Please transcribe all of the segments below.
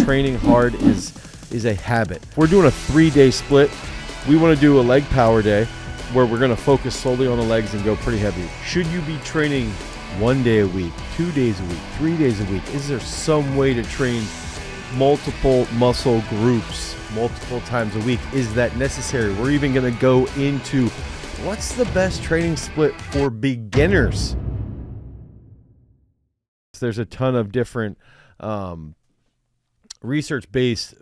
training hard is a habit. If we're doing a 3-day split, we want to do a leg power day where we're going to focus solely on the legs and go pretty heavy. Should you be training 1 day a week, 2 days a week, 3 days a week? Is there some way to train multiple muscle groups multiple times a week? Is that necessary? We're even going to go into what's the best training split for beginners. There's a ton of different research-based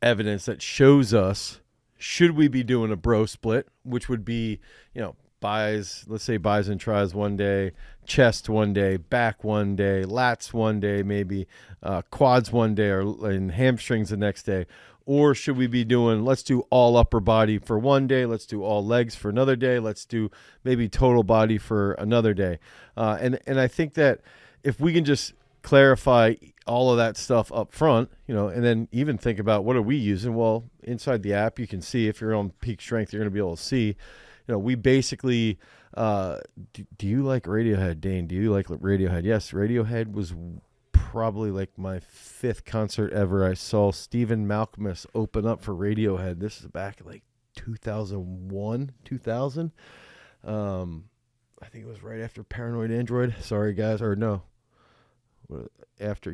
evidence that shows us, should we be doing a bro split, which would be, buys, let's say buys and tries 1 day, chest 1 day, back 1 day, lats 1 day, maybe quads 1 day, and hamstrings the next day? Or should we be doing, let's do all upper body for 1 day, let's do all legs for another day, let's do maybe total body for another day? And I think that if we can just clarify all of that stuff up front, and then even think about what are we using? Well, inside the app, you can see if you're on peak strength, you're going to be able to see, we basically, do you like Radiohead, Dane? Do you like Radiohead? Yes, Radiohead was probably like my 5th concert ever. I saw Stephen Malkmus open up for Radiohead. This is back like 2001, 2000. I think it was right after Paranoid Android. Sorry, guys. Or no. After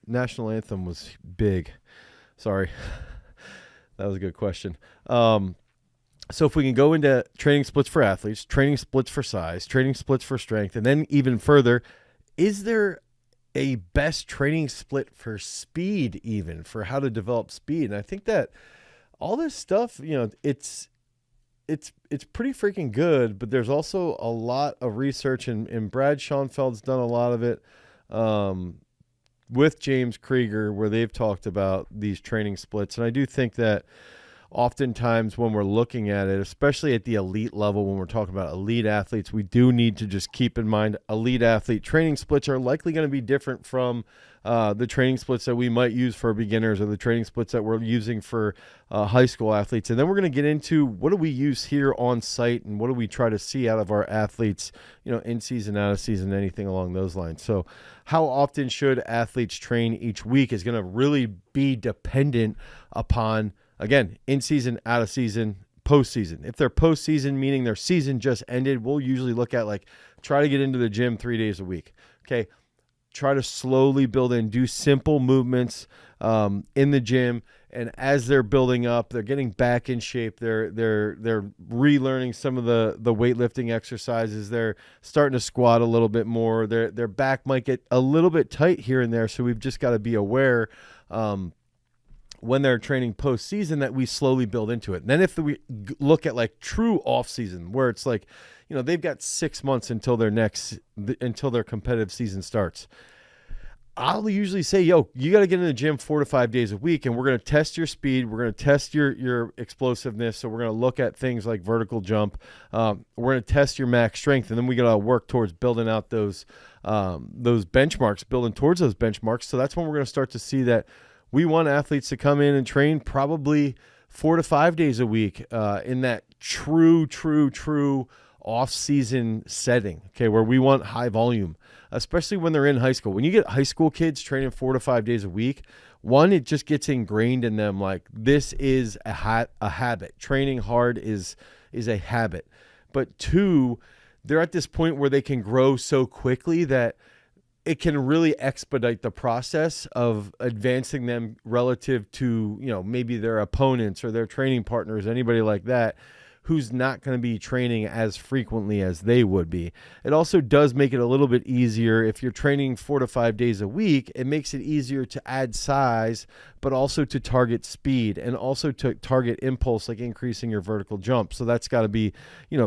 National Anthem was big. Sorry. That was a good question. So if we can go into training splits for athletes, training splits for size, training splits for strength, and then even further, is there a best training split for speed, even for how to develop speed? And I think that all this stuff, it's pretty freaking good, but there's also a lot of research, and Brad Schoenfeld's done a lot of it with James Krieger, where they've talked about these training splits. And I do think that oftentimes when we're looking at it, especially at the elite level, when we're talking about elite athletes, we do need to just keep in mind elite athlete training splits are likely going to be different from the training splits that we might use for beginners, or the training splits that we're using for high school athletes. And then we're going to get into what do we use here on site, and what do we try to see out of our athletes, in season, out of season, anything along those lines. So how often should athletes train each week is going to really be dependent upon, again, in season, out of season, postseason. If they're postseason, meaning their season just ended, we'll usually look at try to get into the gym 3 days a week. Okay. Try to slowly build in, do simple movements in the gym. And as they're building up, they're getting back in shape. They're relearning some of the weightlifting exercises. They're starting to squat a little bit more. Their back might get a little bit tight here and there. So we've just got to be aware when they're training postseason that we slowly build into it. And then if we look at true off season, where it's they've got 6 months until their competitive season starts, I'll usually say, you got to get in the gym 4 to 5 days a week, and we're going to test your speed. We're going to test your explosiveness. So we're going to look at things like vertical jump. We're going to test your max strength, and then we got to work towards building out those benchmarks, building towards those benchmarks. So that's when we're going to start to see that we want athletes to come in and train probably 4 to 5 days a week in that true off-season setting, okay, where we want high volume, especially when they're in high school. When you get high school kids training 4 to 5 days a week, one, it just gets ingrained in them this is a habit. Training hard is a habit. But two, they're at this point where they can grow so quickly that it can really expedite the process of advancing them relative to, maybe their opponents or their training partners, anybody like that, who's not going to be training as frequently as they would be. It also does make it a little bit easier if you're training 4 to 5 days a week. It makes it easier to add size, but also to target speed and also to target impulse, like increasing your vertical jump. So that's got to be,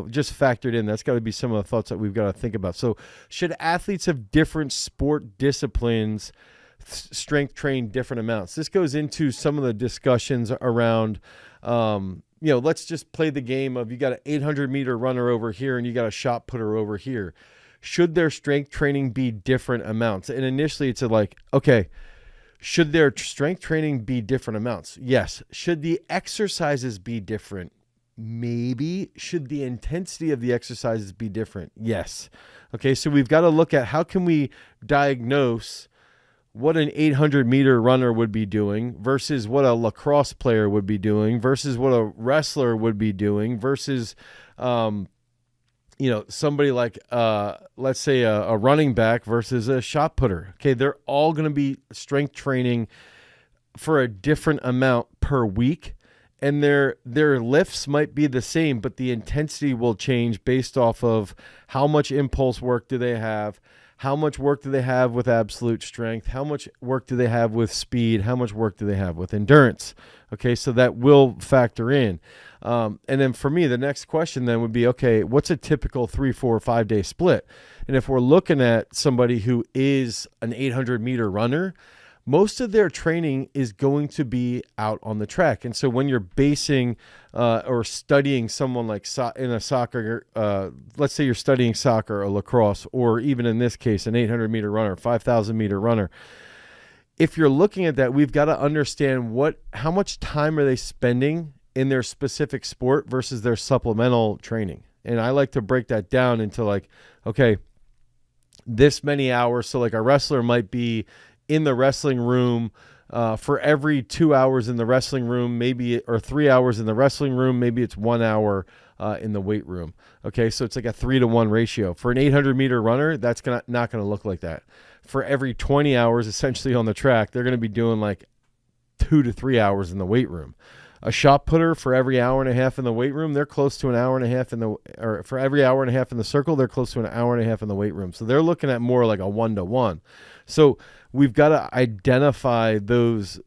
just factored in. That's got to be some of the thoughts that we've got to think about. So should athletes of different sport disciplines strength train different amounts? This goes into some of the discussions around, let's just play the game of, you got an 800-meter runner over here and you got a shot putter over here. Should their strength training be different amounts? And initially it's okay, should their strength training be different amounts? Yes. Should the exercises be different? Maybe. Should the intensity of the exercises be different? Yes. Okay, so we've got to look at how can we diagnose what an 800-meter runner would be doing versus what a lacrosse player would be doing versus what a wrestler would be doing versus, somebody like, let's say a running back versus a shot putter. Okay, they're all going to be strength training for a different amount per week, and their lifts might be the same, but the intensity will change based off of how much impulse work do they have, how much work do they have with absolute strength, how much work do they have with speed, how much work do they have with endurance. Okay, so that will factor in. And then for me, the next question then would be, okay, what's a typical 3, 4, 5 day split? And if we're looking at somebody who is an 800-meter runner, most of their training is going to be out on the track. And so when you're basing or studying someone like in a soccer, let's say you're studying soccer or lacrosse, or even in this case, an 800-meter runner, 5,000-meter runner, if you're looking at that, we've got to understand how much time are they spending in their specific sport versus their supplemental training. And I like to break that down into like, okay, this many hours. So like a wrestler might be in the wrestling room for every 2 hours in the wrestling room, or 3 hours in the wrestling room, maybe it's 1 hour in the weight room. Okay, so it's like a 3-to-1 ratio. For an 800-meter runner, that's not going to look like that. For every 20 hours essentially on the track, they're going to be doing like 2 to 3 hours in the weight room. A shot putter, for every hour and a half in the weight room, they're close to an hour and a half or for every hour and a half in the circle, they're close to an hour and a half in the weight room. So they're looking at more like a 1-to-1. So we've got to identify those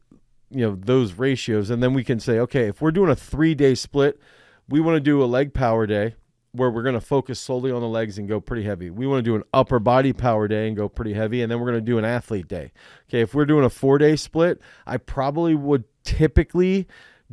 ratios. And then we can say, okay, if we're doing a 3-day split, we want to do a leg power day where we're going to focus solely on the legs and go pretty heavy. We want to do an upper body power day and go pretty heavy. And then we're going to do an athlete day. Okay. If we're doing a 4-day split, I probably would typically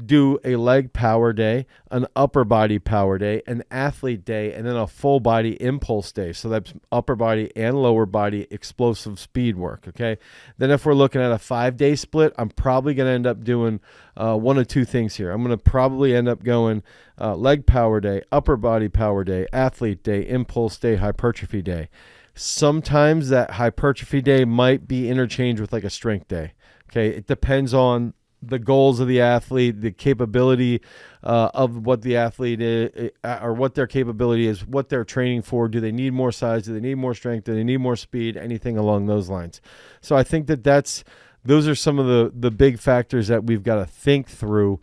do a leg power day, an upper body power day, an athlete day, and then a full body impulse day. So that's upper body and lower body explosive speed work. Okay. Then if we're looking at a 5-day split, I'm probably going to end up doing one of two things here. I'm going to probably end up going leg power day, upper body power day, athlete day, impulse day, hypertrophy day. Sometimes that hypertrophy day might be interchanged with like a strength day. Okay. It depends on the goals of the athlete, the capability of what the athlete is, or what their capability is, what they're training for. Do they need more size? Do they need more strength? Do they need more speed? Anything along those lines. So I think those are some of the big factors that we've got to think through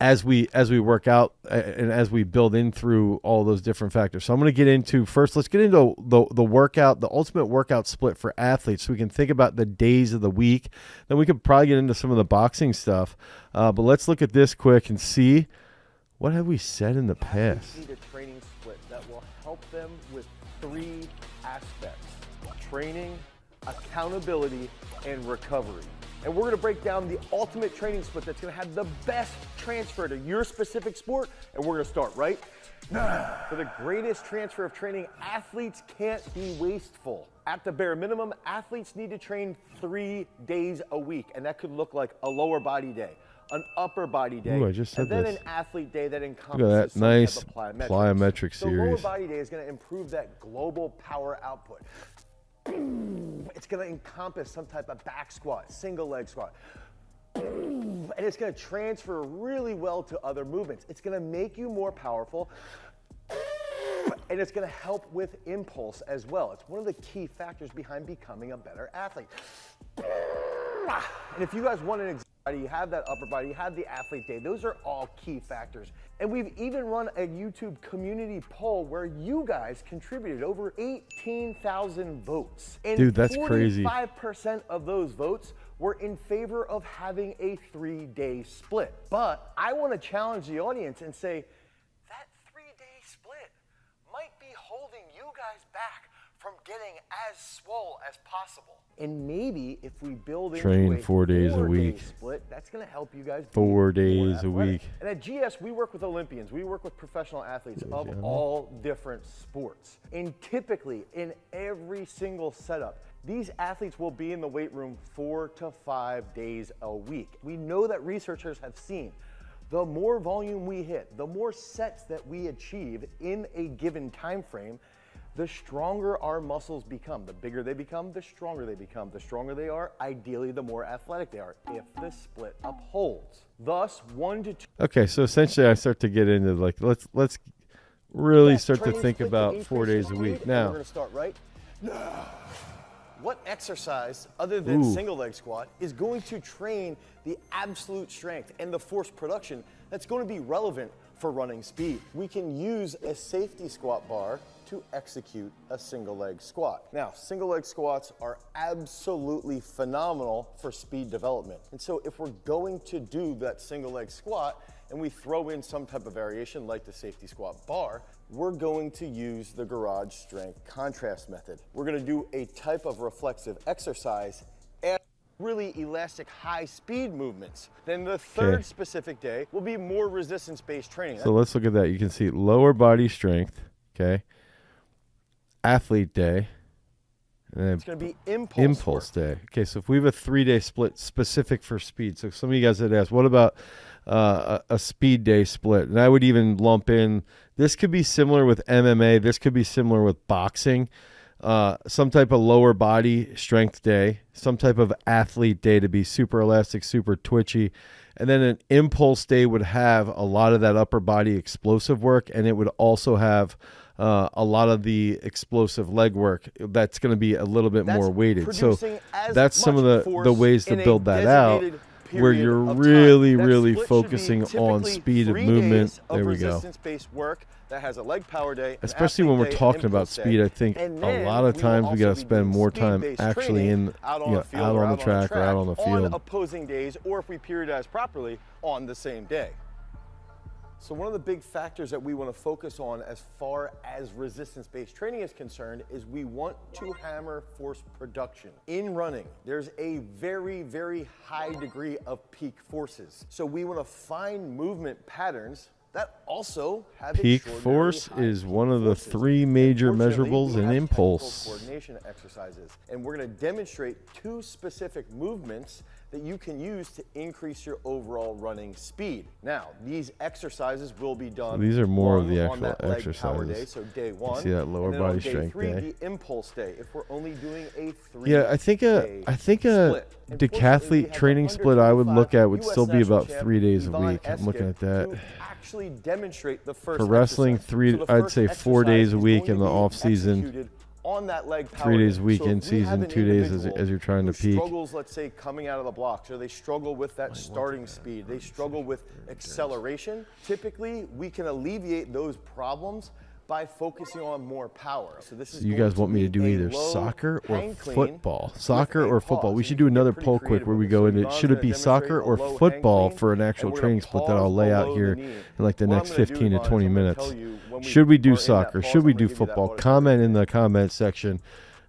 as we work out and as we build in through all those different factors. So I'm going to get into first, let's get into the workout, the ultimate workout split for athletes, so we can think about the days of the week. Then we could probably get into some of the boxing stuff. But let's look at this quick and see, what have we said in the past? Need a training split that will help them with 3 aspects: training, accountability, and recovery. And we're going to break down the ultimate training split that's going to have the best transfer to your specific sport. And we're going to start right now. For the greatest transfer of training, athletes can't be wasteful. At the bare minimum, athletes need to train 3 days a week. And that could look like a lower body day, an upper body day, Ooh, I just said and then this. an athlete day that encompasses Look at that nice some type of plyometric So lower series. body day is going to improve that global power output. It's going to encompass some type of back squat, single leg squat. And it's going to transfer really well to other movements. It's going to make you more powerful. And it's going to help with impulse as well. It's one of the key factors behind becoming a better athlete. And if you guys want an example, you have that upper body, you have the athlete day. Those are all key factors. And we've even run a YouTube community poll where you guys contributed over 18,000 votes. And dude, that's crazy. 45% of those votes were in favor of having a 3-day split. But I want to challenge the audience and say, that 3-day split might be holding you guys back from getting as swole as possible. And maybe if we build Train into a 4 days a 4-day week. split, that's going to help you guys. 4 be more days a athletic. week. And at GS, we work with Olympians. We work with professional athletes of all different sports. And typically, in every single setup, these athletes will be in the weight room 4 to 5 days a week. We know that researchers have seen the more volume we hit, the more sets that we achieve in a given time frame, the stronger our muscles become. The bigger they become, the stronger they become. The stronger they are, ideally, the more athletic they are, if the split upholds. Thus, 1 to 2. Okay, so essentially I start to get into like, let's really start to think about 4 days a week. Now, we're going to start right. What exercise other than single leg squat is going to train the absolute strength and the force production that's going to be relevant for running speed? We can use a safety squat bar to execute a single leg squat. Now, single leg squats are absolutely phenomenal for speed development. And so if we're going to do that single leg squat and we throw in some type of variation like the safety squat bar, we're going to use the garage strength contrast method. We're going to do a type of reflexive exercise and really elastic high speed movements. Then the third specific day will be more resistance-based training. So let's look at that. You can see lower body strength, okay, athlete day, and then it's going to be impulse day. Okay, so if we have a 3-day split specific for speed, so some of you guys had asked, what about a speed day split? And I would even lump in, this could be similar with MMA, this could be similar with boxing, some type of lower body strength day, some type of athlete day to be super elastic, super twitchy, and then an impulse day would have a lot of that upper body explosive work, and it would also have a lot of the explosive leg work that's going to be a little bit more weighted. So that's some of the ways to build that out, where you're really focusing on speed of movement. There we go. Resistance-based work that has a leg power day, especially when we're talking about speed. I think a lot of times we got to spend more time actually out on the track or out on the field on opposing days, or if we periodize properly, on the same day. So one of the big factors that we want to focus on as far as resistance-based training is concerned is we want to hammer force production. In running, there's a very high degree of peak forces. So we want to find movement patterns that also have peak force is one of the 3 major measurables in impulse coordination exercises, and we're going to demonstrate 2 specific movements that you can use to increase your overall running speed. Now, these exercises will be done. So these are more of the actual exercises. Day, so day 1. You see that lower body strength day 3, day. The impulse day. If we're only doing a 3. Yeah, I think a decathlete training split I would look at would still be about 3 days a week. I'm looking at that. Actually demonstrate the first for wrestling, exercise. I'd say 4 days a week in the off season. On that leg power 3 days a week in season, 2 days as you're trying to peak. Struggles, let's say, coming out of the blocks, or they struggle with that starting speed, they struggle with acceleration. Typically, we can alleviate those problems by focusing on more power. So this is you guys want me to do either soccer or football? Soccer or football? We should do another poll quick where we go into, should it be soccer or football for an actual training split that I'll lay out here in like the next 15 to 20 minutes. Should we do soccer? Should we do football? Comment in the comment section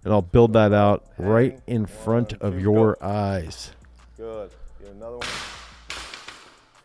and I'll build that out right in front of your eyes. Good. Get another one.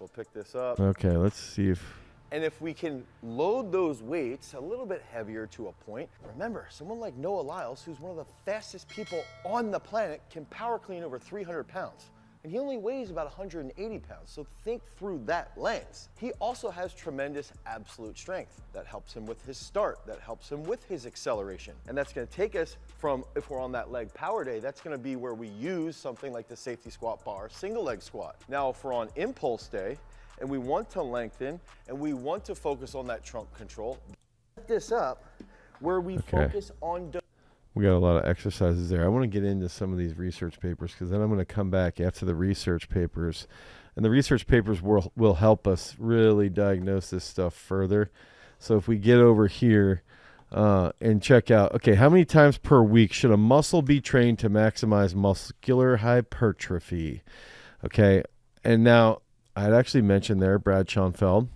We'll pick this up. Okay, let's see if... And if we can load those weights a little bit heavier to a point, remember, someone like Noah Lyles, who's one of the fastest people on the planet, can power clean over 300 pounds. And he only weighs about 180 pounds, so think through that lens. He also has tremendous absolute strength. That helps him with his start, that helps him with his acceleration. And that's gonna take us from, if we're on that leg power day, that's gonna be where we use something like the safety squat bar, single leg squat. Now, if we're on impulse day, and we want to lengthen, and we want to focus on that trunk control, set this up where we focus on... We got a lot of exercises there. I want to get into some of these research papers because then I'm going to come back after the research papers. And the research papers will help us really diagnose this stuff further. So if we get over here and check out, okay, how many times per week should a muscle be trained to maximize muscular hypertrophy? Okay, and now... I'd actually mentioned there Brad Schoenfeld,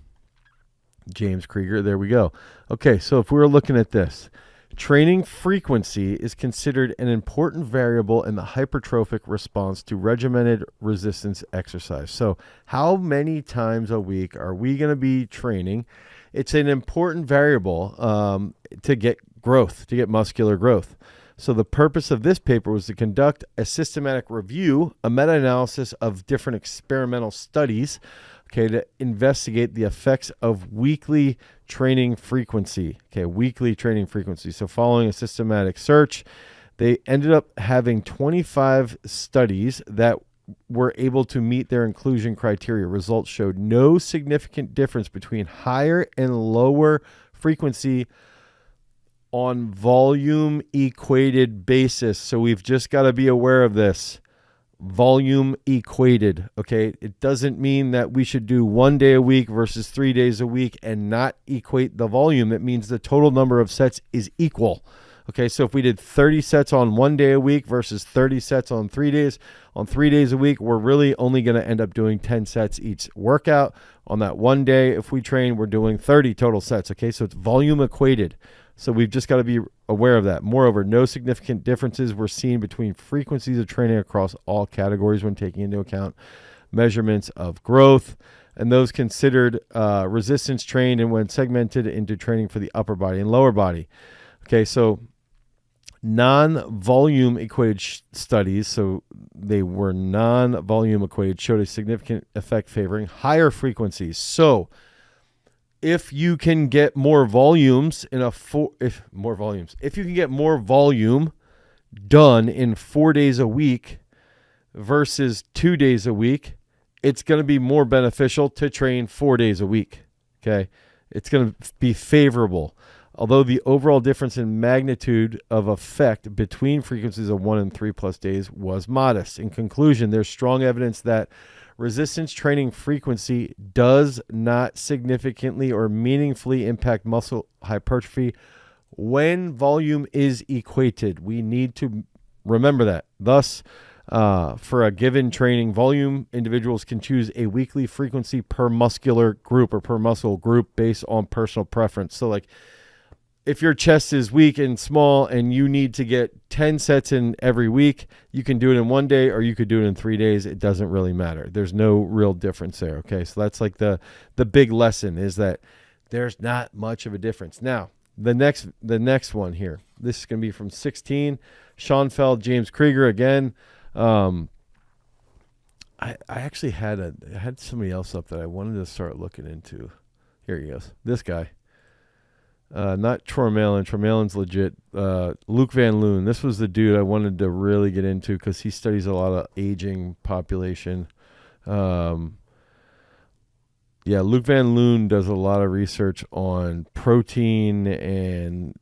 James Krieger. There we go. Okay, so if we were looking at this, training frequency is considered an important variable in the hypertrophic response to regimented resistance exercise. So how many times a week are we going to be training? It's an important variable to get growth, to get muscular growth. So the purpose of this paper was to conduct a systematic review, a meta-analysis of different experimental studies okay, to investigate the effects of weekly training frequency. Okay, weekly training frequency. So following a systematic search, they ended up having 25 studies that were able to meet their inclusion criteria. Results showed no significant difference between higher and lower frequency on volume equated basis. So we've just got to be aware of this. Volume equated. Okay. It doesn't mean that we should do 1 day a week versus 3 days a week and not equate the volume. It means the total number of sets is equal. Okay. So if we did 30 sets on 1 day a week versus 30 sets on 3 days, a week, we're really only going to end up doing 10 sets each workout. On that 1 day, if we train, we're doing 30 total sets. Okay. So it's volume equated. So we've just got to be aware of that. Moreover, no significant differences were seen between frequencies of training across all categories when taking into account measurements of growth and those considered resistance trained and when segmented into training for the upper body and lower body. Okay, so non-volume equated studies, so they were non-volume equated, showed a significant effect favoring higher frequencies. So if you can get more volumes if you can get more volume done in 4 days a week versus 2 days a week, it's going to be more beneficial to train 4 days a week. Okay. It's going to be favorable. Although the overall difference in magnitude of effect between frequencies of 1 and 3+ days was modest. In conclusion, there's strong evidence that resistance training frequency does not significantly or meaningfully impact muscle hypertrophy when volume is equated. We need to remember that. Thus, for a given training volume, individuals can choose a weekly frequency per muscular group or per muscle group based on personal preference. So like if your chest is weak and small and you need to get 10 sets in every week, you can do it in 1 day or you could do it in 3 days. It doesn't really matter. There's no real difference there. Okay, so that's like the big lesson is that there's not much of a difference. Now, the next one here, this is going to be from 16, Schoenfeld, James Krieger again. I actually had somebody else up that I wanted to start looking into. Here he goes. This guy. Not Troy Malin's legit. Luke Van Loon. This was the dude I wanted to really get into because he studies a lot of aging population. Luke Van Loon does a lot of research on protein and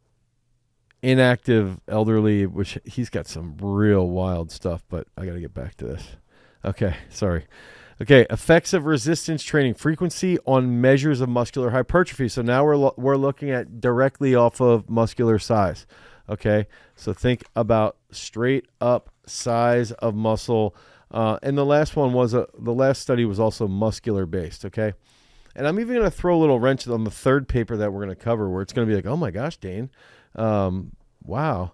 inactive elderly, which he's got some real wild stuff, but I got to get back to this. Okay, sorry. Okay, effects of resistance training frequency on measures of muscular hypertrophy. So now we're looking at directly off of muscular size. Okay, so think about straight up size of muscle. And the last one was the last study was also muscular based. Okay, and I'm even going to throw a little wrench on the third paper that we're going to cover, where it's going to be like, oh my gosh, Dane, wow.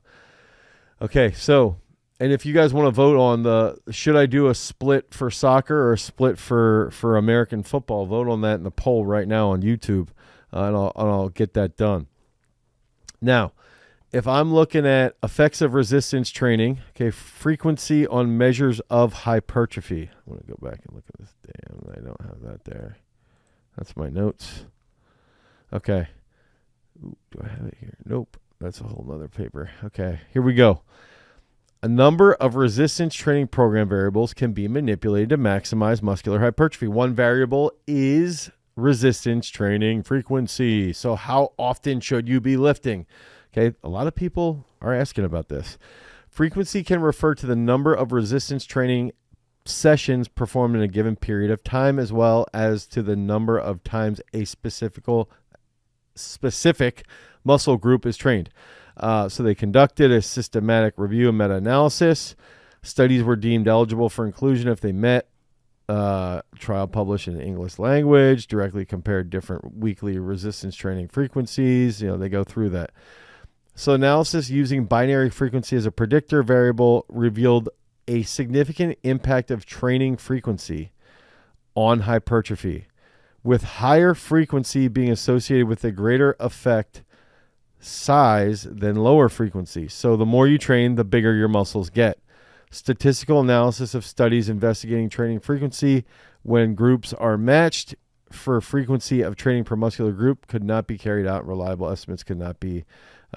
Okay, so. And if you guys want to vote on should I do a split for soccer or a split for American football, vote on that in the poll right now on YouTube, and I'll get that done. Now, if I'm looking at effects of resistance training, okay, frequency on measures of hypertrophy. I want to go back and look at this. Damn, I don't have that there. That's my notes. Okay. Ooh, do I have it here? Nope. That's a whole nother paper. Okay, here we go. A number of resistance training program variables can be manipulated to maximize muscular hypertrophy. One variable is resistance training frequency. So how often should you be lifting? Okay, a lot of people are asking about this. Frequency can refer to the number of resistance training sessions performed in a given period of time, as well as to the number of times a specific muscle group is trained. So they conducted a systematic review and meta-analysis. Studies were deemed eligible for inclusion if they met. Trial published in the English language, directly compared different weekly resistance training frequencies. They go through that. So analysis using binary frequency as a predictor variable revealed a significant impact of training frequency on hypertrophy, with higher frequency being associated with a greater effect size than lower frequency. So the more you train, the bigger your muscles get. Statistical analysis of studies investigating training frequency when groups are matched for frequency of training per muscular group could not be carried out. Reliable estimates could not be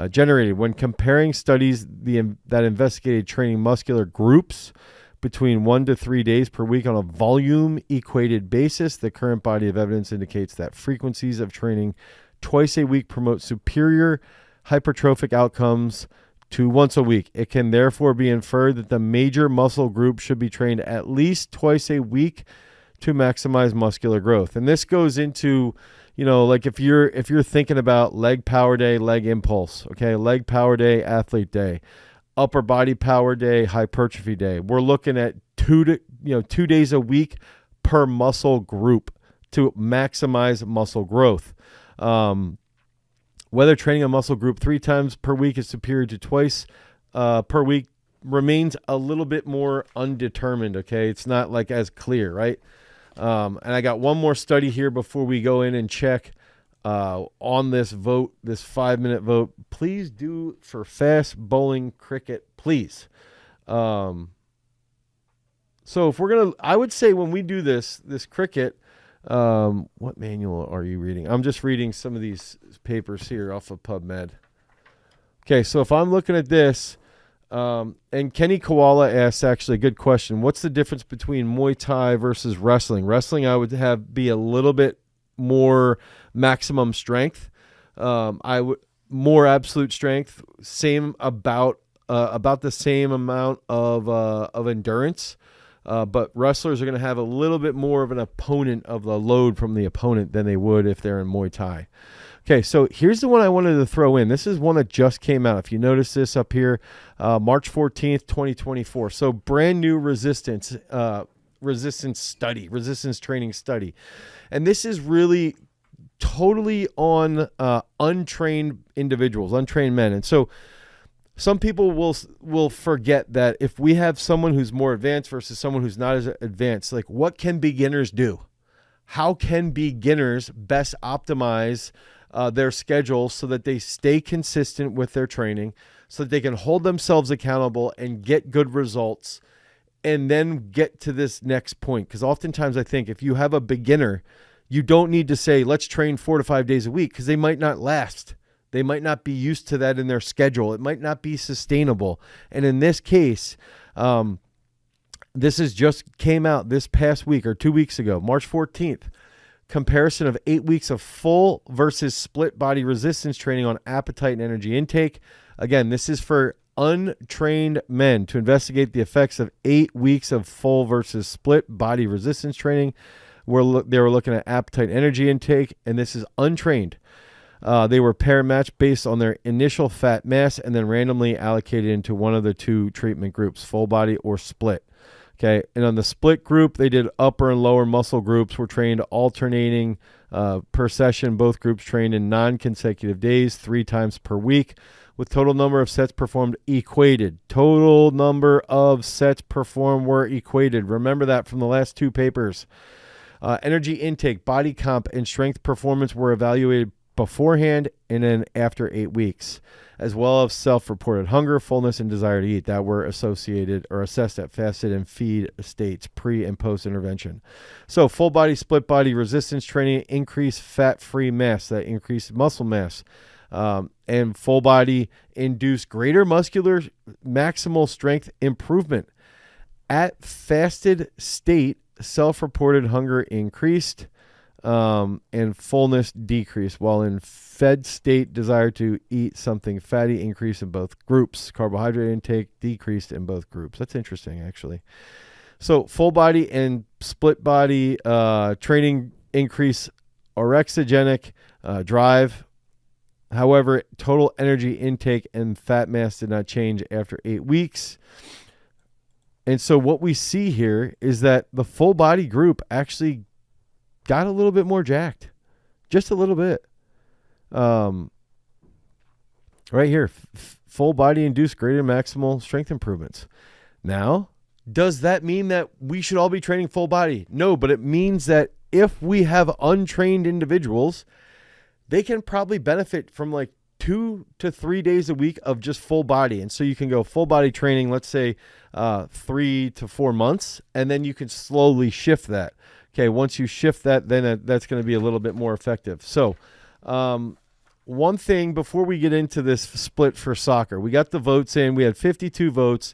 generated. When comparing studies that investigated training muscular groups between 1 to 3 days per week on a volume equated basis, the current body of evidence indicates that frequencies of training twice a week promote superior hypertrophic outcomes to once a week. It can therefore be inferred that the major muscle group should be trained at least twice a week to maximize muscular growth. And this goes into, like if you're thinking about leg power day, leg impulse, okay, leg power day, athlete day, upper body power day, hypertrophy day. We're looking at 2 days a week per muscle group to maximize muscle growth. Whether training a muscle group 3 times per week is superior to twice per week remains a little bit more undetermined, okay? It's not like as clear, right? And I got one more study here before we go in and check on this vote, this 5-minute vote. Please do for fast bowling cricket, please. So if we're going to, I would say when we do this cricket, what manual are you reading? I'm just reading some of these papers here off of PubMed. Okay, so if I'm looking at this, and Kenny Koala asks actually a good question. What's the difference between Muay Thai versus wrestling? Wrestling, I would be a little bit more maximum strength. I would more absolute strength, same about the same amount of endurance. But wrestlers are going to have a little bit more of an opponent of the load from the opponent than they would if they're in Muay Thai. Okay, so here's the one I wanted to throw in. This is one that just came out. If you notice this up here, March 14th, 2024. So brand new resistance training study. And this is really totally on untrained individuals, untrained men. And so some people will forget that if we have someone who's more advanced versus someone who's not as advanced, like what can beginners do? How can beginners best optimize their schedule so that they stay consistent with their training, so that they can hold themselves accountable and get good results, and then get to this next point? Because oftentimes I think if you have a beginner, you don't need to say, let's train 4 to 5 days a week, because they might not last. They might not be used to that in their schedule. It might not be sustainable. And in this case, this has just came out this past week or 2 weeks ago, March 14th. Comparison of 8 weeks of full versus split body resistance training on appetite and energy intake. Again, this is for untrained men to investigate the effects of 8 weeks of full versus split body resistance training. They were looking at appetite and energy intake, and this is untrained. They were pair matched based on their initial fat mass and then randomly allocated into one of the 2 treatment groups, full body or split. Okay, and on the split group, they did upper and lower muscle groups, were trained alternating per session. Both groups trained in non-consecutive days, 3 times per week, with total number of sets performed equated. Total number of sets performed were equated. Remember that from the last 2 papers. Energy intake, body comp, and strength performance were evaluated beforehand and then after 8 weeks, as well as self-reported hunger, fullness, and desire to eat that were associated or assessed at fasted and feed states pre and post intervention. So full body, split body resistance training increased fat-free mass, that increased muscle mass, and full body induced greater muscular maximal strength improvement. At fasted state, self-reported hunger increased, and fullness decreased, while in fed state, desire to eat something fatty increased in both groups. Carbohydrate intake decreased in both groups. That's interesting, actually. So full body and split body training increase orexigenic drive. However, total energy intake and fat mass did not change after 8 weeks. And so what we see here is that the full body group actually got a little bit more jacked, just a little bit. Right here, full body induced greater maximal strength improvements. Now, does that mean that we should all be training full body? No, but it means that if we have untrained individuals, they can probably benefit from like 2 to 3 days a week of just full body. And so you can go full body training, let's say 3 to 4 months, and then you can slowly shift that. Okay, once you shift that, then that's going to be a little bit more effective. So one thing before we get into this split for soccer, we got the votes in. We had 52 votes.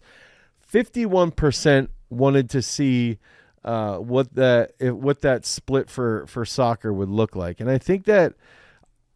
51% wanted to see what that split for soccer would look like. And I think that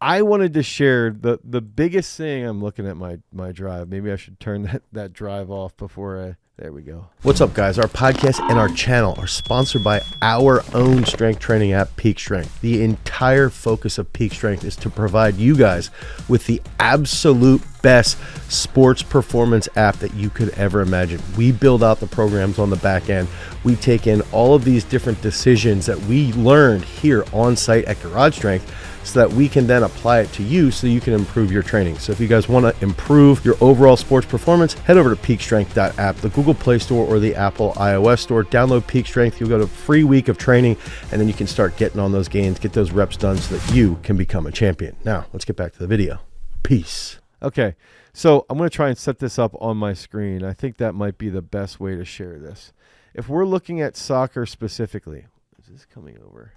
I wanted to share the biggest thing. I'm looking at my drive. Maybe I should turn that drive off before there we go. What's up, guys? Our podcast and our channel are sponsored by our own strength training app, Peak Strength. The entire focus of Peak Strength is to provide you guys with the absolute best sports performance app that you could ever imagine. We build out the programs on the back end. We take in all of these different decisions that we learned here on site at Garage Strength, so that we can then apply it to you so you can improve your training. So if you guys want to improve your overall sports performance, head over to peakstrength.app, the Google Play Store or the Apple iOS Store. Download Peak Strength. You'll get a free week of training, and then you can start getting on those gains, get those reps done so that you can become a champion. Now, let's get back to the video. Peace. Okay, so I'm going to try and set this up on my screen. I think that might be the best way to share this. If we're looking at soccer specifically, is this coming over?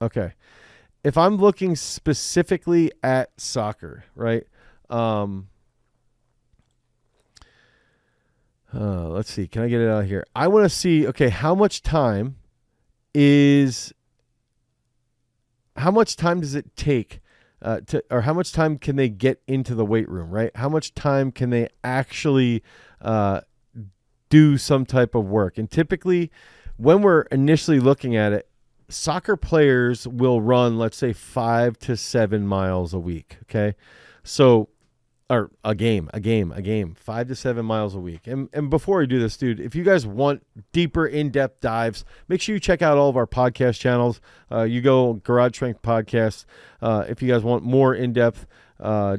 Okay, if I'm looking specifically at soccer, right? Let's see. Can I get it out here? I want to see, okay, how much time does it take or how much time can they get into the weight room, right? How much time can they actually do some type of work? And typically, when we're initially looking at it, soccer players will run, let's say, 5 to 7 miles a week, okay? So, or a game, 5 to 7 miles a week. And before I do this, dude, if you guys want deeper, in-depth dives, make sure you check out all of our podcast channels. You go Garage Strength Podcast. If you guys want more in-depth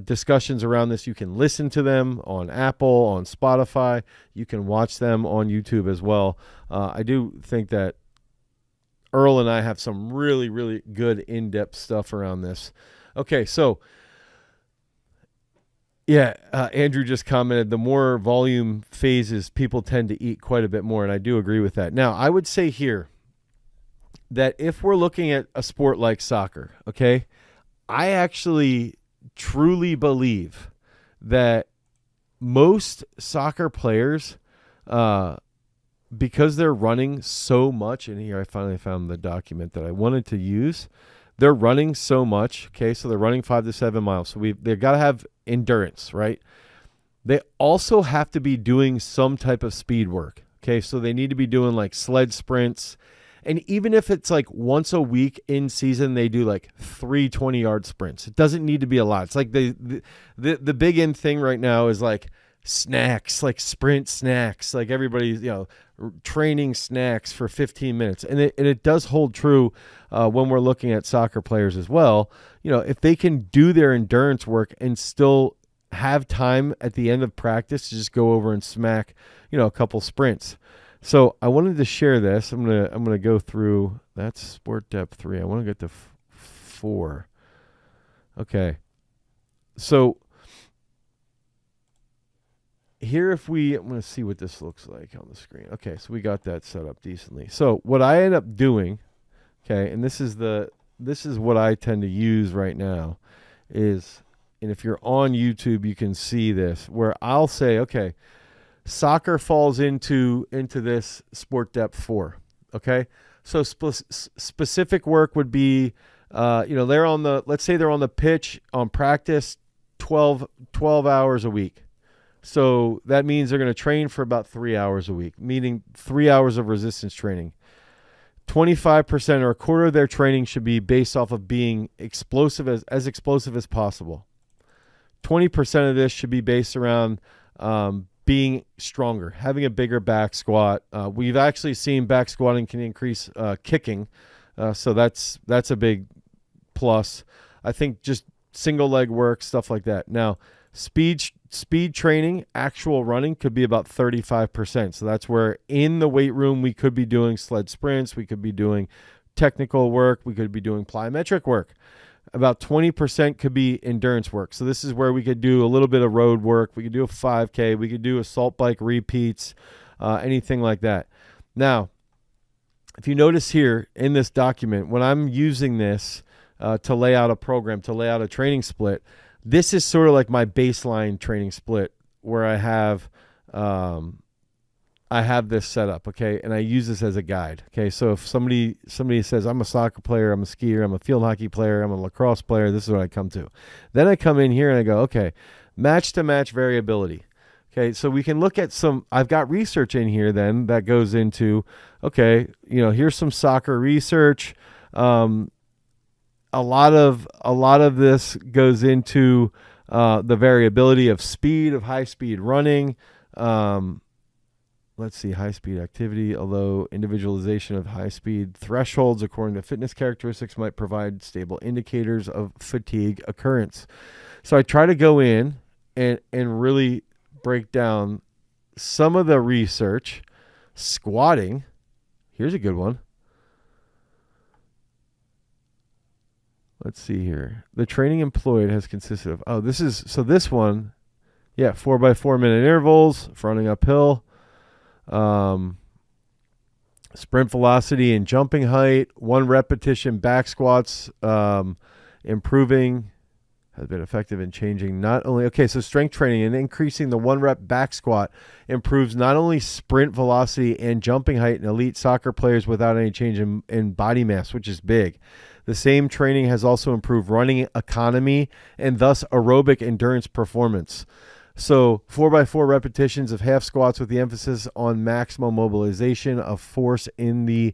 discussions around this, you can listen to them on Apple, on Spotify. You can watch them on YouTube as well. I do think that Earl and I have some really, really good in-depth stuff around this. Okay, so, yeah, Andrew just commented, the more volume phases, people tend to eat quite a bit more, and I do agree with that. Now, I would say here that if we're looking at a sport like soccer, okay, I actually truly believe that most soccer players, because they're running so much, and here I finally found the document that I wanted to use. They're running so much, okay? So they're running 5 to 7 miles. So they've got to have endurance, right? They also have to be doing some type of speed work, okay? So they need to be doing like sled sprints. And even if it's like once a week in season, they do like 3 20-yard sprints. It doesn't need to be a lot. It's like the big in thing right now is like snacks, like sprint snacks, like everybody's, training snacks for 15 minutes. And it does hold true when we're looking at soccer players as well. If they can do their endurance work and still have time at the end of practice to just go over and smack, a couple sprints. So I wanted to share this. I'm gonna go through, that's sport depth 3. I want to get to 4. Okay. So here, I'm going to see what this looks like on the screen. Okay, so we got that set up decently. So what I end up doing, okay, and this is what I tend to use right now is, and if you're on YouTube, you can see this, where I'll say, okay, soccer falls into this sport depth 4, okay? So specific work would be, they're on let's say they're on the pitch on practice 12 hours a week. So that means they're going to train for about 3 hours a week, meaning 3 hours of resistance training. 25% or a quarter of their training should be based off of being explosive as explosive as possible. 20% of this should be based around being stronger, having a bigger back squat. We've actually seen back squatting can increase kicking, so that's a big plus. I think just single leg work, stuff like that. Now, speed training, actual running could be about 35%. So that's where in the weight room we could be doing sled sprints, we could be doing technical work, we could be doing plyometric work. About 20% could be endurance work. So this is where we could do a little bit of road work. We could do a 5K. We could do assault bike repeats, anything like that. Now, if you notice here in this document, when I'm using this to lay out a program, to lay out a training split, this is sort of like my baseline training split where I have this set up, okay, and I use this as a guide, okay. So if somebody says I'm a soccer player, I'm a skier, I'm a field hockey player, I'm a lacrosse player, this is what I come to. Then I come in here and I go, okay, match to match variability. Okay, so we can look at I've got research in here then that goes into, okay, here's some soccer research. A lot of this goes into the variability of speed, of high speed running. Let's see, high speed activity, although individualization of high speed thresholds according to fitness characteristics might provide stable indicators of fatigue occurrence. So I try to go in and really break down some of the research. Squatting, here's a good one. Let's see here. The training employed has consisted of, this one, 4x4 minute intervals, running uphill, sprint velocity and jumping height, 1 repetition back squats, improving, has been effective in changing not only, so strength training and increasing the 1 rep back squat improves not only sprint velocity and jumping height in elite soccer players without any change in body mass, which is big. The same training has also improved running economy and thus aerobic endurance performance. So 4x4 repetitions of half squats with the emphasis on maximum mobilization of force in the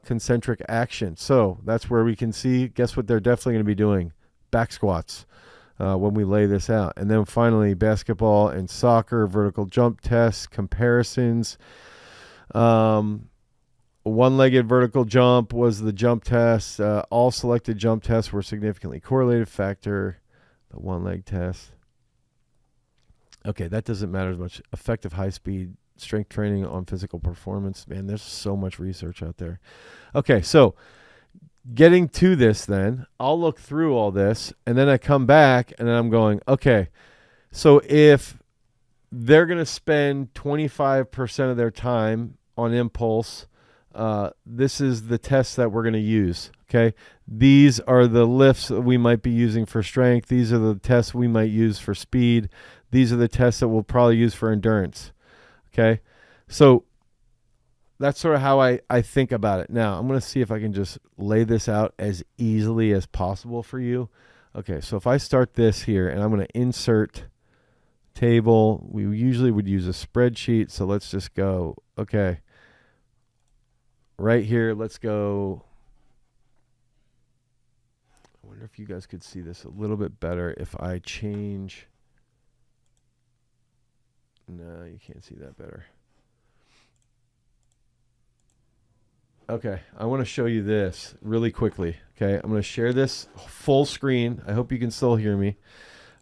concentric action. So that's where we can see, guess what they're definitely going to be doing? Back squats when we lay this out. And then finally, basketball and soccer, vertical jump tests, comparisons. One-legged vertical jump was the jump test. All selected jump tests were significantly correlated factor. The one-leg test. Okay, that doesn't matter as much. Effective high-speed strength training on physical performance. Man, there's so much research out there. Okay, so getting to this then, I'll look through all this, and then I come back, and then I'm going, okay, so if they're going to spend 25% of their time on impulse, this is the test that we're going to use, okay? These are the lifts that we might be using for strength. These are the tests we might use for speed. These are the tests that we'll probably use for endurance, okay? So that's sort of how I think about it. Now, I'm going to see if I can just lay this out as easily as possible for you. Okay, so if I start this here, and I'm going to insert table. We usually would use a spreadsheet, so let's just go, okay. Right here, let's go. I wonder if you guys could see this a little bit better if I change. No, you can't see that better. Okay, I want to show you this really quickly. Okay, I'm going to share this full screen. I hope you can still hear me.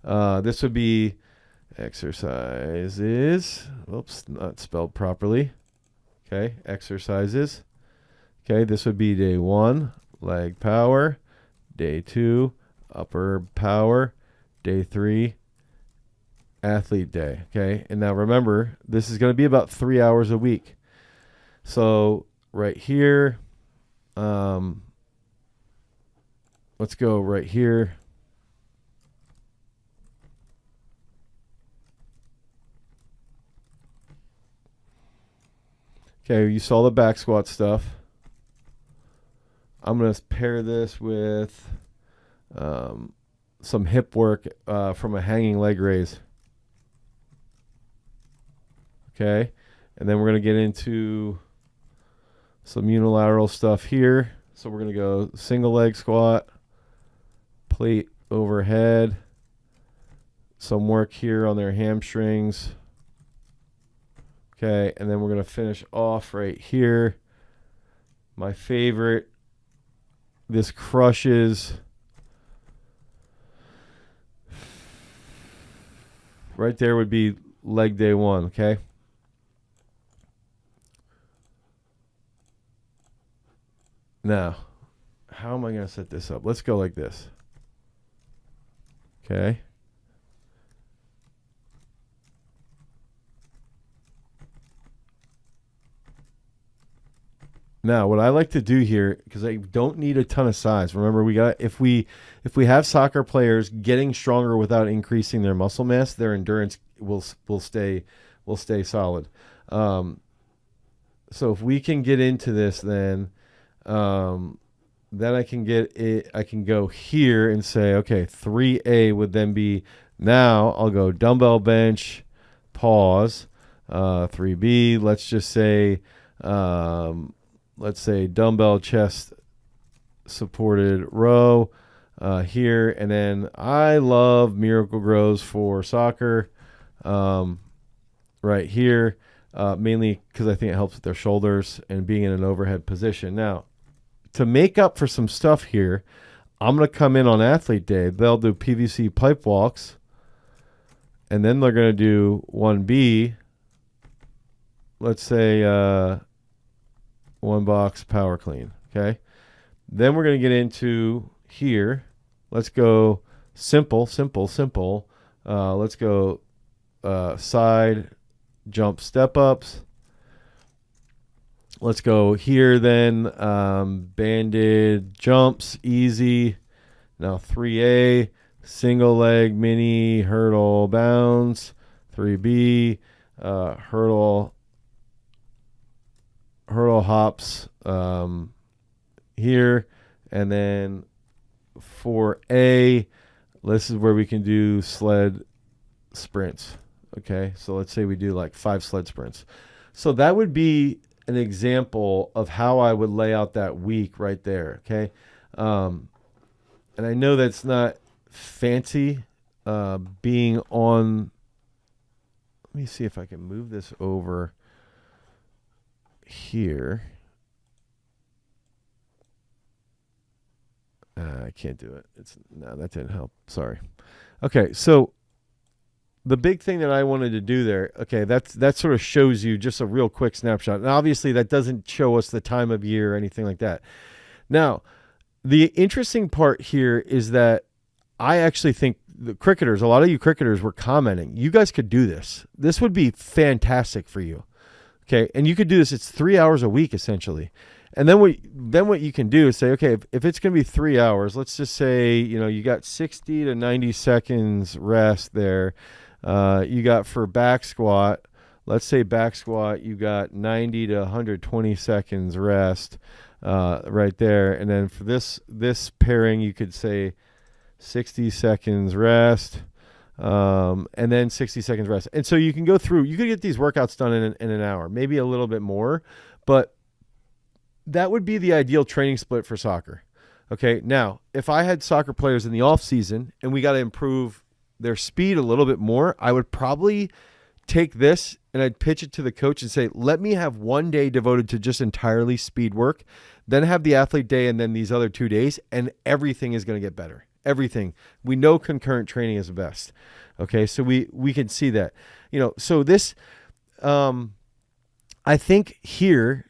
This would be exercises. Oops, not spelled properly. Okay, exercises. Okay, this would be day 1, leg power. Day 2, upper power. Day 3, athlete day. Okay, and now remember, this is going to be about 3 hours a week. So right here, let's go right here. Okay, you saw the back squat stuff. I'm going to pair this with some hip work from a hanging leg raise. Okay, and then we're going to get into some unilateral stuff here. So we're going to go single leg squat, plate overhead, some work here on their hamstrings. Okay, and then we're going to finish off right here. My favorite, this crushes. Right there would be leg day 1, okay? Now, how am I going to set this up? Let's go like this. Okay. Now, what I like to do here, because I don't need a ton of size. Remember, if we have soccer players getting stronger without increasing their muscle mass, their endurance will stay solid. So if we can get into this, then I can get it. I can go here and say, okay, 3A would then be, now I'll go dumbbell bench, pause. 3B, let's just say, let's say dumbbell chest supported row here. And then I love Miracle Grows for soccer right here, mainly because I think it helps with their shoulders and being in an overhead position. Now, to make up for some stuff here, I'm going to come in on athlete day. They'll do PVC pipe walks, and then they're going to do 1B, let's say 1 box power clean, okay? Then we're going to get into here. Let's go simple. Let's go side jump step ups. Let's go here then, banded jumps, easy. Now 3A, single leg mini hurdle bounds. 3B, hurdle hops here. And then 4A, this is where we can do sled sprints. Okay, so let's say we do like 5 sled sprints. So that would be an example of how I would lay out that week right there. Okay, and I know that's not fancy being on. Let me see if I can move this over here. I can't do it. No, that didn't help. Sorry. Okay, so the big thing that I wanted to do there, okay, that sort of shows you just a real quick snapshot. And obviously that doesn't show us the time of year or anything like that. Now, the interesting part here is that I actually think the cricketers, a lot of you cricketers were commenting, you guys could do this. This would be fantastic for you. Okay, and you could do this. It's 3 hours a week essentially. And then what you can do is say, okay, if it's going to be 3 hours, let's just say, you got 60 to 90 seconds rest there. You got for back squat, let's say back squat, you got 90 to 120 seconds rest right there. And then for this pairing, you could say 60 seconds rest, and then 60 seconds rest. And so you can go through, you could get these workouts done in an hour, maybe a little bit more, but that would be the ideal training split for soccer. Okay, now, if I had soccer players in the off season and we got to improve their speed a little bit more, I would probably take this and I'd pitch it to the coach and say, let me have 1 day devoted to just entirely speed work, then have the athlete day and then these other 2 days, and everything is going to get better. Everything. We know concurrent training is the best. Okay, so we can see that. So this, I think here,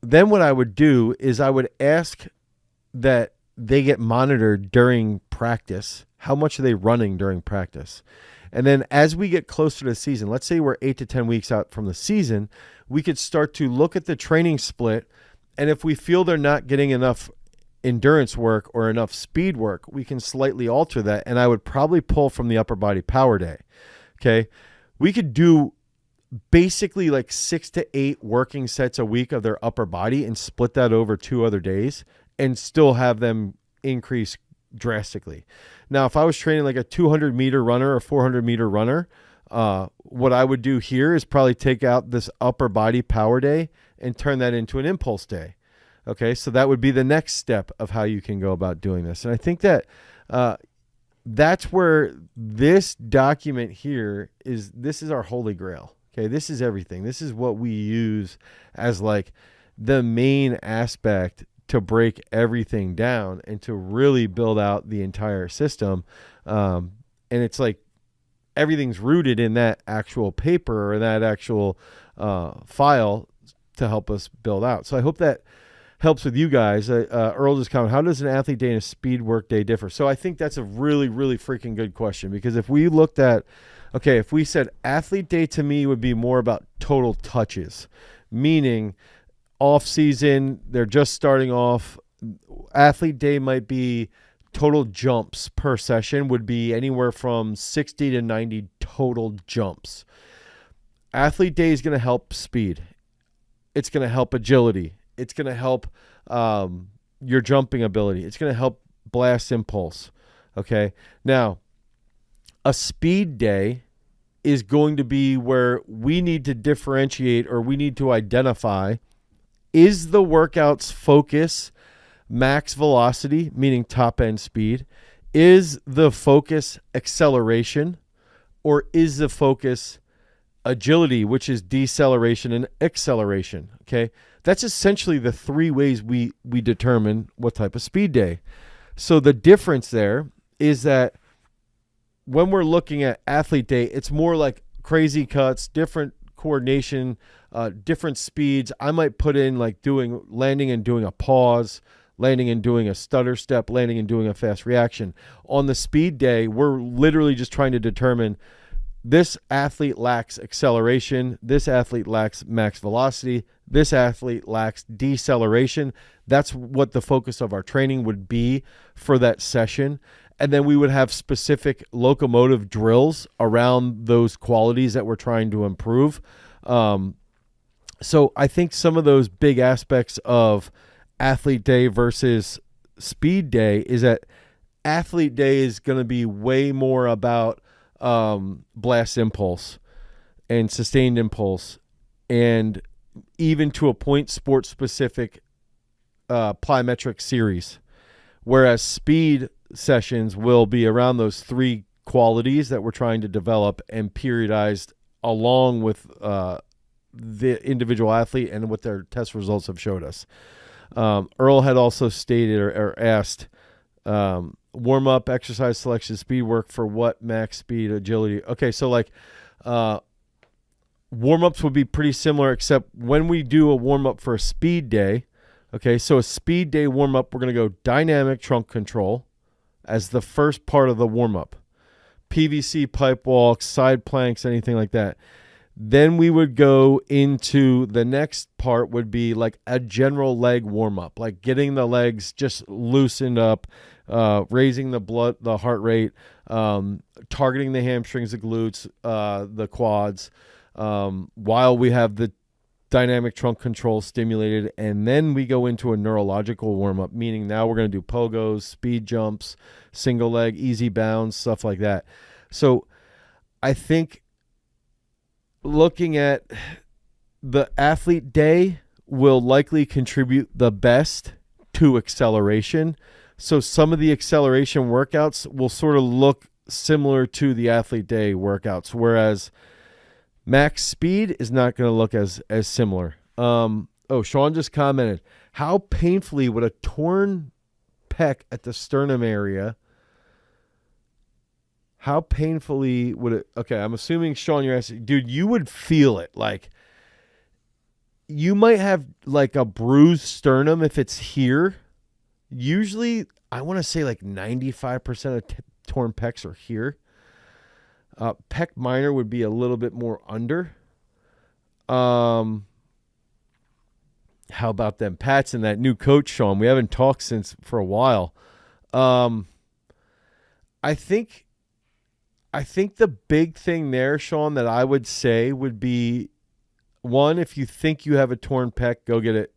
then what I would do is I would ask that they get monitored during practice. How much are they running during practice? And then as we get closer to the season, let's say we're 8 to 10 weeks out from the season, we could start to look at the training split. And if we feel they're not getting enough endurance work or enough speed work, we can slightly alter that. And I would probably pull from the upper body power day. Okay. We could do basically like 6 to 8 working sets a week of their upper body and split that over 2 other days and still have them increase drastically. Now, if I was training like a 200-meter runner or 400-meter runner, what I would do here is probably take out this upper body power day and turn that into an impulse day. Okay, so that would be the next step of how you can go about doing this. And I think that that's where this document here is. This is our holy grail. Okay, this is everything. This is what we use as like the main aspect to break everything down and to really build out the entire system. And it's like everything's rooted in that actual paper or that actual file to help us build out. So I hope that helps with you guys. Earl just commented, how does an athlete day and a speed work day differ? So I think that's a really, really freaking good question, because if we looked at, okay, if we said athlete day to me would be more about total touches, meaning off season, they're just starting off. Athlete day might be total jumps per session would be anywhere from 60 to 90 total jumps. Athlete day is going to help speed. It's going to help agility. It's going to help your jumping ability. It's going to help blast impulse. Okay. Now, a speed day is going to be where we need to differentiate, or we need to identify, is the workout's focus max velocity, meaning top end speed? Is the focus acceleration, or is the focus agility, which is deceleration and acceleration? Okay. That's essentially the three ways we determine what type of speed day. So the difference there is that when we're looking at athlete day, it's more like crazy cuts, different coordination, different speeds. I might put in like landing and doing a pause, landing and doing a stutter step, landing and doing a fast reaction. On the speed day, we're literally just trying to determine this athlete lacks acceleration, this athlete lacks max velocity, this athlete lacks deceleration. That's what the focus of our training would be for that session. And then we would have specific locomotive drills around those qualities that we're trying to improve. So I think some of those big aspects of athlete day versus speed day is that athlete day is going to be way more about blast impulse and sustained impulse, and even to a point sport specific plyometric series, whereas speed sessions will be around those three qualities that we're trying to develop and periodized along with the individual athlete and what their test results have showed us. Earl had also stated or asked, warm-up, exercise selection, speed work for what max speed, agility. Okay, so like warm-ups would be pretty similar, except when we do a warm-up for a speed day, okay, so a speed day warm-up, we're going to go dynamic trunk control as the first part of the warm-up. PVC pipe walks, side planks, anything like that. Then we would go into the next part would be like a general leg warm-up, like getting the legs just loosened up, raising the heart rate, targeting the hamstrings, the glutes, the quads, while we have the dynamic trunk control stimulated. And then we go into a neurological warm-up, meaning now we're going to do pogos, speed jumps, single leg, easy bounds, stuff like that. So I think looking at the athlete day will likely contribute the best to acceleration. So some of the acceleration workouts will sort of look similar to the athlete day workouts, whereas max speed is not going to look as similar. Sean just commented, how painfully would a torn pec at the sternum area, how painfully would it, okay, I'm assuming, Sean, you're asking, dude, you would feel it. Like, you might have like a bruised sternum if it's here. Usually, I want to say like 95% of torn pecs are here. Pec minor would be a little bit more under. How about them Pats and that new coach, Sean? We haven't talked for a while. I think the big thing there, Sean, that I would say would be, one, if you think you have a torn pec, go get it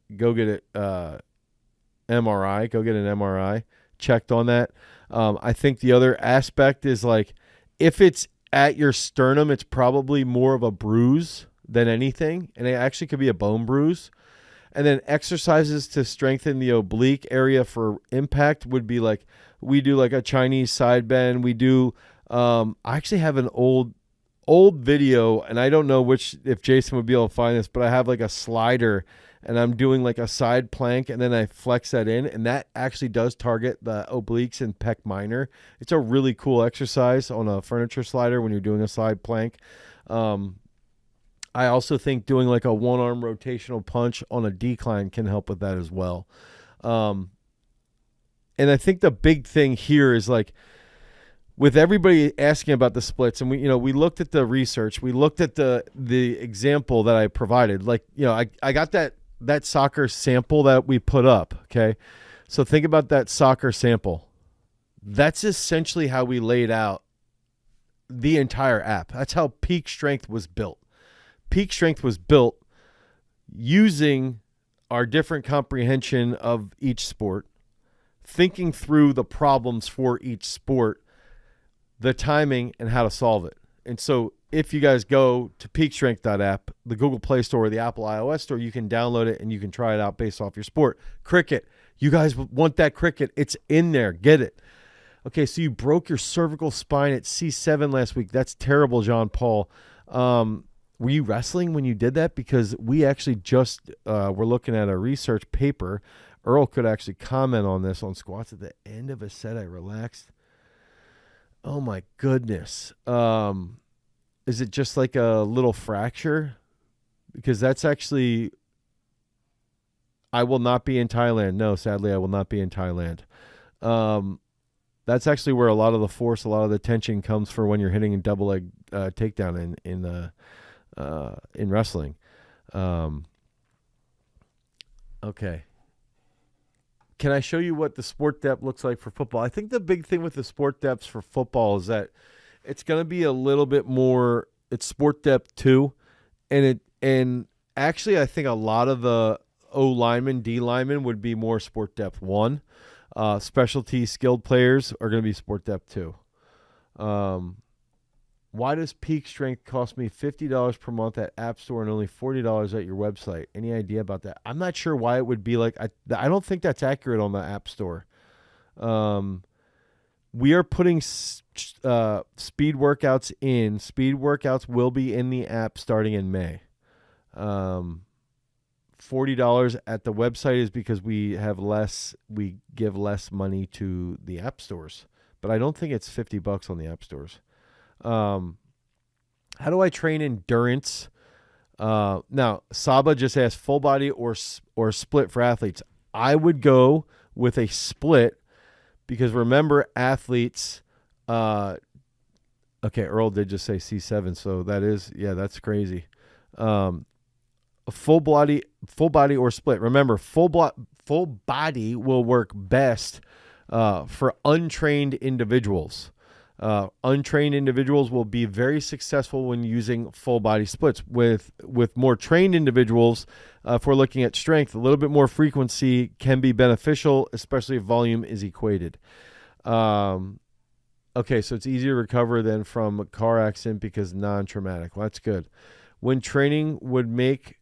MRI, go get an MRI checked on that. I think the other aspect is like, if it's at your sternum, it's probably more of a bruise than anything, and it actually could be a bone bruise. And then exercises to strengthen the oblique area for impact would be like, we do like a Chinese side bend. We do, I actually have an old video, and I don't know if Jason would be able to find this, but I have like a slider and I'm doing like a side plank and then I flex that in, and that actually does target the obliques and pec minor. It's a really cool exercise on a furniture slider when you're doing a side plank. I also think doing like a one-arm rotational punch on a decline can help with that as well. And I think the big thing here is like, with everybody asking about the splits, and we looked at the research, we looked at the example that I provided. Like, I got that that soccer sample that we put up, okay? So think about that soccer sample. That's essentially how we laid out the entire app. That's how Peak Strength was built. Peak Strength was built using our different comprehension of each sport, thinking through the problems for each sport, the timing, and how to solve it. And so if you guys go to peakstrength.app, the Google Play Store or the Apple iOS Store, you can download it and you can try it out based off your sport. Cricket. You guys want that cricket. It's in there. Get it. Okay, so you broke your cervical spine at C7 last week. That's terrible, John Paul. Were you wrestling when you did that? Because we actually just were looking at a research paper. Earl could actually comment on this on squats at the end of a set. I relaxed. Oh, my goodness. Is it just like a little fracture? Because that's actually, I will not be in Thailand. No, sadly, I will not be in Thailand. That's actually where a lot of the force, a lot of the tension comes for when you're hitting a double leg takedown in wrestling. Okay. Can I show you what the sport depth looks like for football? I think the big thing with the sport depths for football is that it's going to be a little bit more, it's sport depth 2. And actually I think a lot of the O linemen, D linemen would be more sport depth 1. Specialty skilled players are going to be sport depth 2. Why does Peak Strength cost me $50 per month at App Store and only $40 at your website? Any idea about that? I'm not sure why it would be like, I don't think that's accurate on the App Store. We are putting speed workouts in. Speed workouts will be in the app starting in May. $40 at the website is because we give less money to the app stores, but I don't think it's $50 on the app stores. How do I train endurance? Now Saba just asked full body or split for athletes. I would go with a split because remember athletes, okay, Earl did just say C7. So that is, yeah, that's crazy. Full body or split. Remember, full body will work best for untrained individuals. Untrained individuals will be very successful when using full body splits. With more trained individuals, if we're looking at strength, a little bit more frequency can be beneficial, especially if volume is equated. Okay, so it's easier to recover than from a car accident because non-traumatic. Well, that's good. What training would make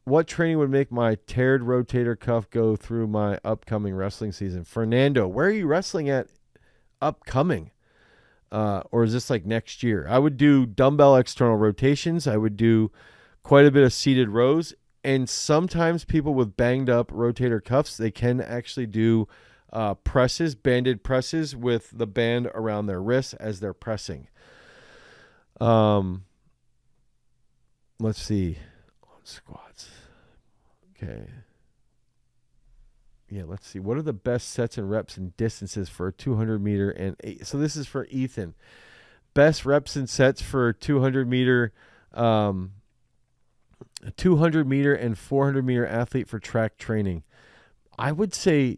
my teared rotator cuff go through my upcoming wrestling season? Fernando, where are you wrestling at upcoming? Or is this like next year? I would do dumbbell external rotations. I would do quite a bit of seated rows. And sometimes people with banged up rotator cuffs, they can actually do presses, banded presses with the band around their wrists as they're pressing. Let's see. Squats. Okay. Yeah, let's see. What are the best sets and reps and distances for a 200 meter and so this is for Ethan. Best reps and sets for 200 meter and 400 meter athlete for track training. I would say,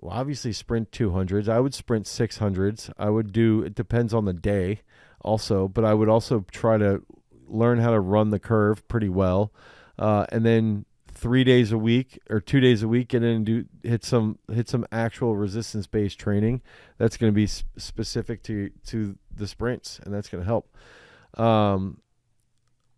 obviously sprint 200s. I would sprint 600s. I would do, it depends on the day also, but I would also try to learn how to run the curve pretty well. And then 3 days a week or 2 days a week, get in and hit some actual resistance based training. That's going to be specific to the sprints, and that's going to help.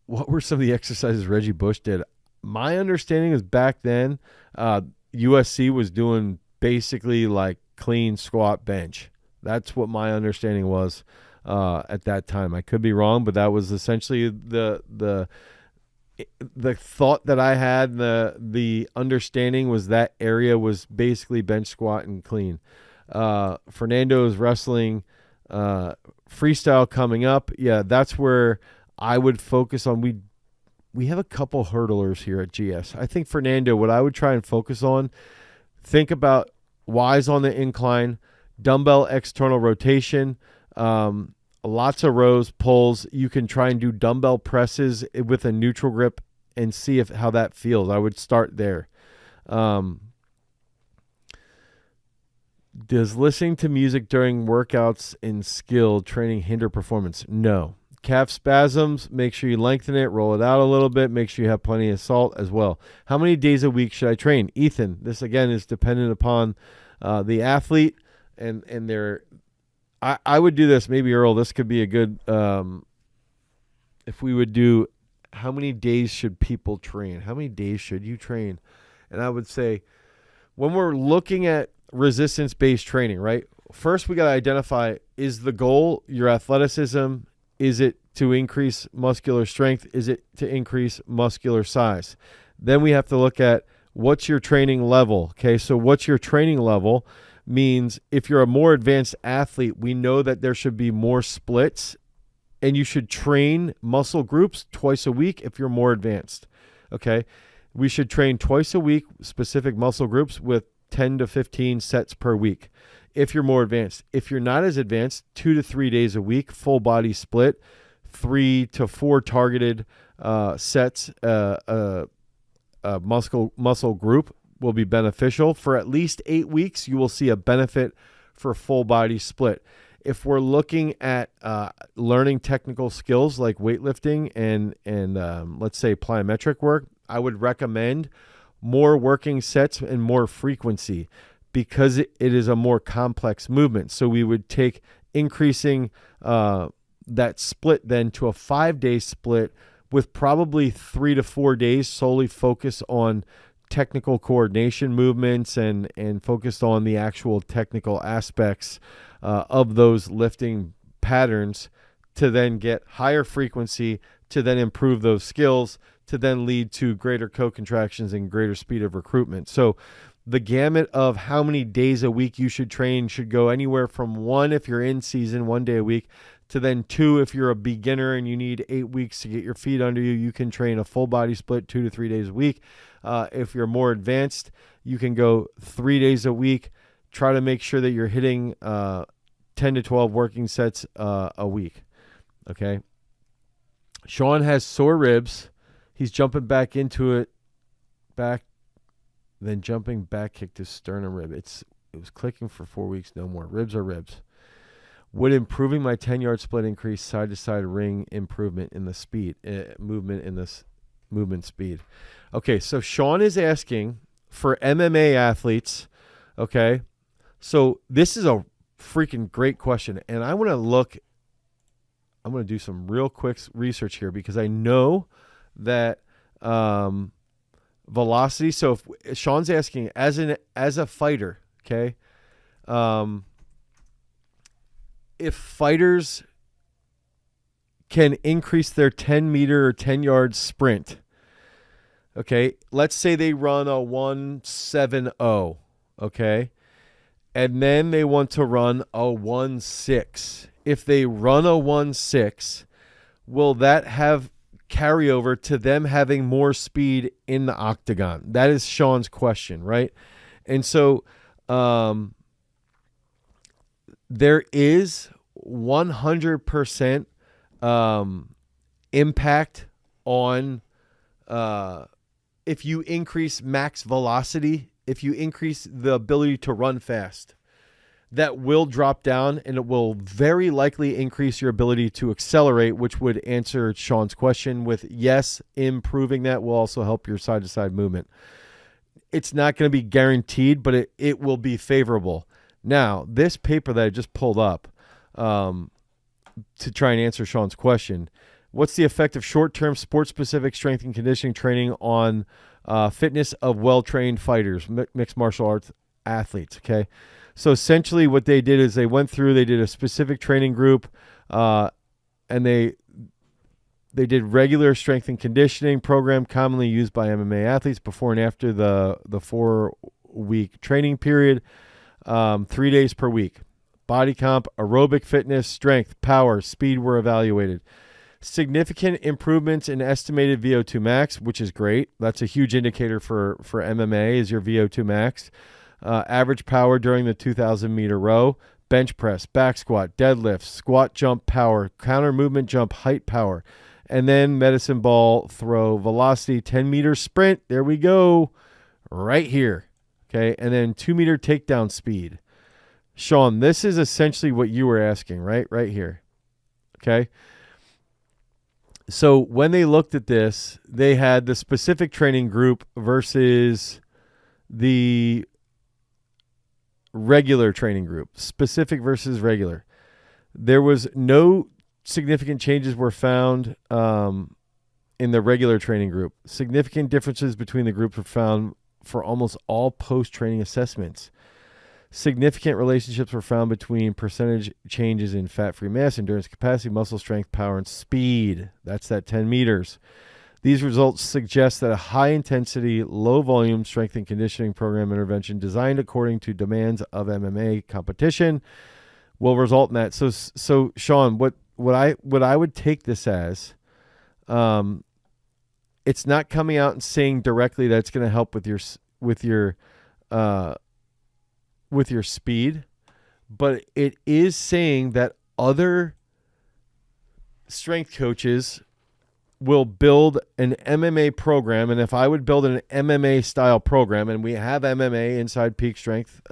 What were some of the exercises Reggie Bush did? My understanding is back then, USC was doing basically like clean squat bench. That's what my understanding was at that time. I could be wrong, but that was essentially the thought that I had, the understanding was that area was basically bench squat and clean. Fernando's wrestling freestyle coming up. Yeah, that's where I would focus on. We have a couple hurdlers here at GS. I think Fernando, what I would try and focus on, think about Y's on the incline, dumbbell external rotation, lots of rows, pulls. You can try and do dumbbell presses with a neutral grip and see how that feels. I would start there. Does listening to music during workouts and skill training hinder performance? No. Calf spasms, make sure you lengthen it, roll it out a little bit, make sure you have plenty of salt as well. How many days a week should I train? Ethan, this again is dependent upon the athlete and their. I would do this, maybe Earl, this could be a good, if we would do, how many days should people train? How many days should you train? And I would say, when we're looking at resistance-based training, right? First, we got to identify, is the goal your athleticism? Is it to increase muscular strength? Is it to increase muscular size? Then we have to look at what's your training level. Okay, so what's your training level means if you're a more advanced athlete, we know that there should be more splits and you should train muscle groups twice a week if you're more advanced. Okay, we should train twice a week specific muscle groups with 10 to 15 sets per week if you're more advanced. If you're not as advanced, 2 to 3 days a week, full body split, 3 to 4 targeted sets, muscle group will be beneficial. For at least 8 weeks, you will see a benefit for full body split. If we're looking at learning technical skills like weightlifting and let's say plyometric work, I would recommend more working sets and more frequency because it is a more complex movement. So we would take increasing that split then to a 5-day split with probably 3 to 4 days solely focused on technical coordination movements and focused on the actual technical aspects of those lifting patterns to then get higher frequency, to then improve those skills, to then lead to greater co-contractions and greater speed of recruitment. So the gamut of how many days a week you should train should go anywhere from 1 if you're in season, 1 day a week, to then 2 if you're a beginner and you need 8 weeks to get your feet under you. You can train a full body split 2 to 3 days a week. If you're more advanced, you can go 3 days a week. Try to make sure that you're hitting 10 to 12 working sets a week. Okay. Sean has sore ribs. He's jumping back into it, then jumping back kick to sternum rib. It was clicking for 4 weeks, no more. Ribs are ribs. Would improving my 10-yard split increase side-to-side ring improvement in the speed, movement in this movement speed? Okay, so Sean is asking for MMA athletes, okay? So this is a freaking great question, and I'm going to do some real quick research here because I know that velocity. So if Sean's asking as a fighter, okay, if fighters can increase their 10-meter or 10-yard sprint, okay, let's say they run a 1.70, okay, and then they want to run a 1.6. If they run a 1.6, will that have carryover to them having more speed in the octagon? That is Sean's question, right? And so there is 100% impact on if you increase max velocity, if you increase the ability to run fast, that will drop down and it will very likely increase your ability to accelerate, which would answer Sean's question with yes, improving that will also help your side-to-side movement. It's not going to be guaranteed, but it will be favorable. Now, this paper that I just pulled up to try and answer Sean's question, what's the effect of short-term sport-specific strength and conditioning training on fitness of well-trained fighters, mixed martial arts athletes, okay? So essentially what they did is they went through, they did a specific training group, and they did regular strength and conditioning program commonly used by MMA athletes before and after the 4-week training period, 3 days per week. Body comp, aerobic fitness, strength, power, speed were evaluated. Significant improvements in estimated VO2 max, which is great. That's a huge indicator for MMA is your VO2 max. Average power during the 2,000-meter row, bench press, back squat, deadlift, squat jump power, counter movement jump height power, and then medicine ball throw velocity, 10-meter sprint. There we go. right here. Okay. And then 2 meter takedown speed. Sean, this is essentially what you were asking, right? Right here. Okay. So when they looked at this, they had the specific training group versus the regular training group, specific versus regular. There was no significant changes were found in the regular training group. Significant differences between the groups were found for almost all post-training assessments. Significant relationships were found between percentage changes in fat-free mass, endurance capacity, muscle strength, power, and speed. That's that 10 meters. These results suggest that a high-intensity, low-volume strength and conditioning program intervention designed according to demands of MMA competition will result in that. So Sean, what I would take this as, it's not coming out and saying directly that it's going to help with your speed, but it is saying that other strength coaches will build an MMA program. And if I would build an MMA style program, and we have MMA inside Peak Strength,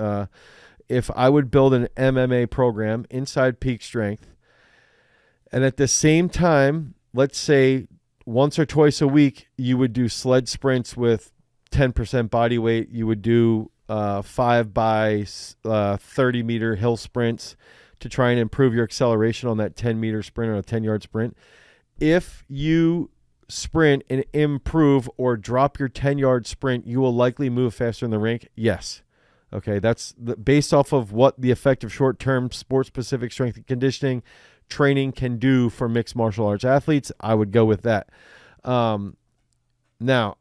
if I would build an MMA program inside Peak Strength, and at the same time, let's say once or twice a week, you would do sled sprints with 10% body weight. You would do 5 by 30 meter hill sprints to try and improve your acceleration on that 10 meter sprint or a 10-yard sprint. If you sprint and improve or drop your 10-yard sprint, you will likely move faster in the rink. Yes. Okay, that's based off of what the effective short-term sport-specific strength and conditioning training can do for mixed martial arts athletes. I would go with that. Now,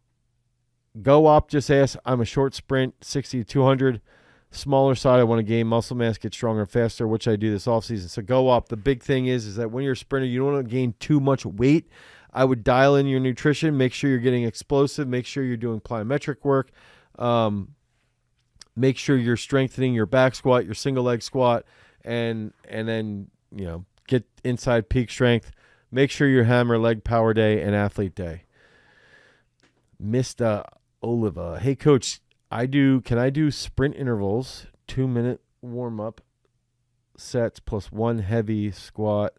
Go Op just asked, I'm a short sprint, 60 to 200. Smaller side, I want to gain muscle mass, get stronger and faster, which I do this offseason. So Go Op, the big thing is that when you're a sprinter, you don't want to gain too much weight. I would dial in your nutrition, make sure you're getting explosive, make sure you're doing plyometric work, make sure you're strengthening your back squat, your single leg squat, and then, get inside peak strength. Make sure you hammer leg power day and athlete day. Mr. Oliva. Hey, coach, can I do sprint intervals, 2-minute warm-up sets plus 1 heavy squat?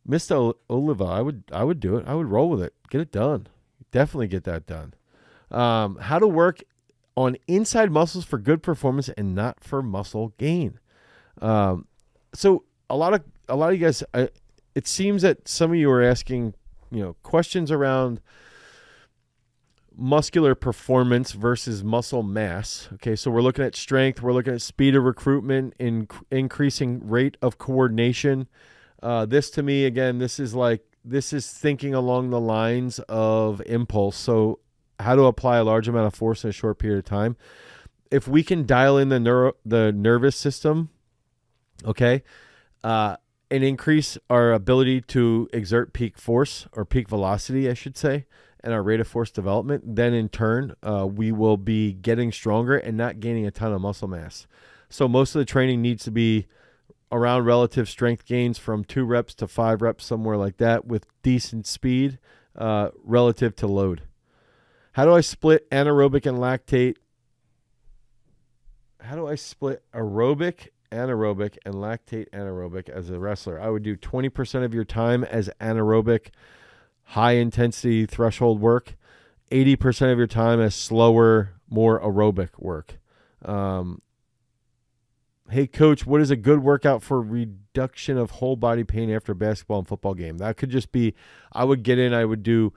Mr. Oliva, I would do it. I would roll with it. Get it done. Definitely get that done. How to work on inside muscles for good performance and not for muscle gain. So a lot of you guys, it seems that some of you are asking, questions around muscular performance versus muscle mass. Okay, so we're looking at strength, we're looking at speed of recruitment, increasing rate of coordination. This to me, again, this is thinking along the lines of impulse. So how to apply a large amount of force in a short period of time. If we can dial in the nervous system, okay, and increase our ability to exert peak force or peak velocity, I should say, and our rate of force development, then in turn, we will be getting stronger and not gaining a ton of muscle mass. So most of the training needs to be around relative strength gains from 2 reps to 5 reps, somewhere like that, with decent speed relative to load. How do I split anaerobic and lactate? How do I split aerobic, anaerobic, and lactate anaerobic as a wrestler? I would do 20% of your time as anaerobic, high-intensity threshold work, 80% of your time as slower, more aerobic work. Hey, coach, what is a good workout for reduction of whole body pain after a basketball and football game? That could just be, I would do